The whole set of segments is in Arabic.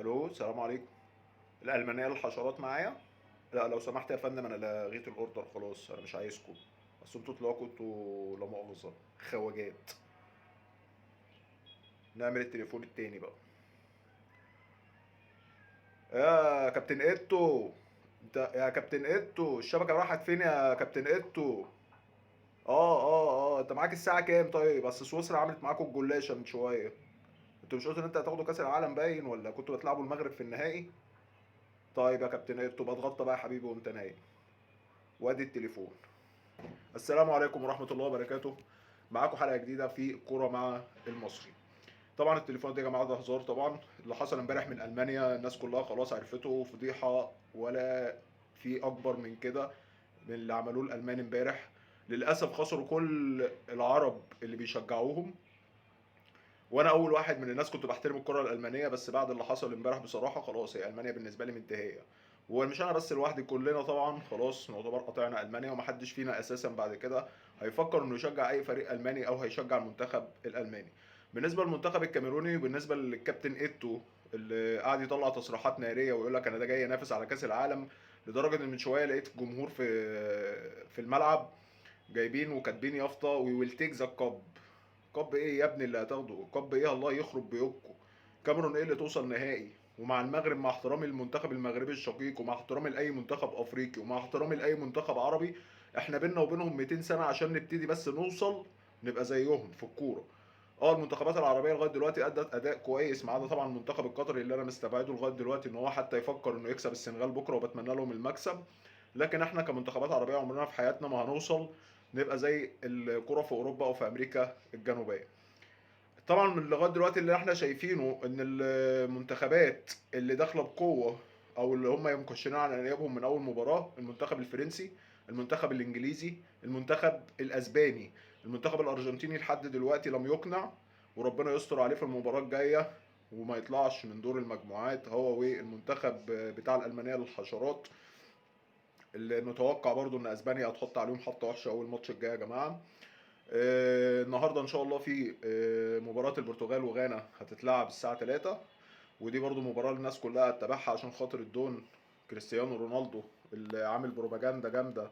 الو، السلام عليكم. الألمانية للحشرات معايا؟ لا لو سمحت يا فندم، انا لغيت الاوردر خلاص، انا مش عايزكم. بس انتوا طلعوا كنتوا لا مؤاخذة خواجات. نعمل التليفون التاني بقى. يا كابتن ايتو، انت يا كابتن ايتو الشبكة راحت فين يا كابتن ايتو؟ انت معاك الساعة كام؟ طيب بس سويسرا عملت معاكم الجلاشة من شوية. انتوا مش قلتوا ان انت هتاخدوا كأس العالم باين، ولا كنتوا بتلعبوا المغرب في النهائي؟ طيب يا كابتن ايتو بقى اتغطى بقى يا حبيبي وانت نايم. وادي التليفون. السلام عليكم ورحمة الله وبركاته. معاكم حلقة جديدة في كورة مع المصري. طبعا التليفون ده يا جماعة ده هزار طبعا. اللي حصل امبارح من ألمانيا الناس كلها خلاص عرفته، فضيحة ولا في أكبر من كده من اللي عملوه الألمان امبارح. للأسف خسروا كل العرب اللي بيشجعوهم، وانا اول واحد من الناس كنت بحترم الكره الالمانيه، بس بعد اللي حصل امبارح بصراحه خلاص هي المانيا بالنسبه لي منتهيه. ومش انا بس لوحدي، كلنا طبعا خلاص نعتبر قطعنا المانيا، ومحدش فينا اساسا بعد كده هيفكر انه يشجع اي فريق الماني او هيشجع المنتخب الالماني. بالنسبه للمنتخب الكاميروني وبالنسبه للكابتن ايتو اللي قاعد يطلع تصريحات ناريه ويقول لك انا ده جاي انافس على كاس العالم، لدرجه ان من شويه لقيت الجمهور في الملعب جايبين وكاتبين يافطه وي ويل تيك ذا كاب. كاب ايه يا ابني اللي هتاخده؟ كاب ايه؟ الله يخرب بيوتكم. كاميرون ايه اللي توصل نهائي؟ ومع المغرب، مع احترامي للمنتخب المغربي الشقيق، ومع احترامي لاي منتخب افريقي، ومع احترامي لاي منتخب عربي، احنا بينا وبينهم 200 سنه عشان نبتدي بس نوصل نبقى زيهم في الكوره. المنتخبات العربيه لغايه دلوقتي ادت اداء كويس، ما عدا طبعا المنتخب القطري اللي انا مستبعده لغايه دلوقتي ان هو حتى يفكر انه يكسب السنغال بكره، وبتمنى لهم المكسب. لكن احنا كمنتخبات عربيه عمرنا في حياتنا ما هنوصل نبقى زي الكره في اوروبا او في امريكا الجنوبيه. طبعا من لغايه دلوقتي اللي احنا شايفينه ان المنتخبات اللي داخله بقوه او اللي هم مكشرين على انيابهم من اول مباراه: المنتخب الفرنسي، المنتخب الانجليزي، المنتخب الاسباني، المنتخب الارجنتيني لحد دلوقتي لم يقنع، وربنا يستر عليه في المباراه الجايه وما يطلعش من دور المجموعات هو والمنتخب بتاع الالمانيه للحشرات، اللي متوقع برضو ان اسبانيا هتحط عليهم حطه وحشه اول ماتش الجاي يا جماعه. النهارده ان شاء الله في مباراة البرتغال وغانا هتتلعب الساعة 3، ودي برضو مباراة الناس كلها هتتابعها عشان خاطر الدون كريستيانو رونالدو اللي عامل بروباجندا جامدة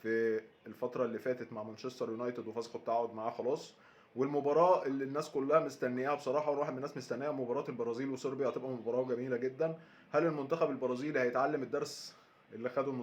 في الفترة اللي فاتت مع مانشستر يونايتد وفسخوا التعاقد معاه خلاص. والمباراة اللي الناس كلها مستنياها بصراحة، وواحد من الناس مستنياها، مباراة البرازيل وصربيا، هتبقى مباراة جميلة جدا. هل المنتخب البرازيلي هيتعلم الدرس اللي خده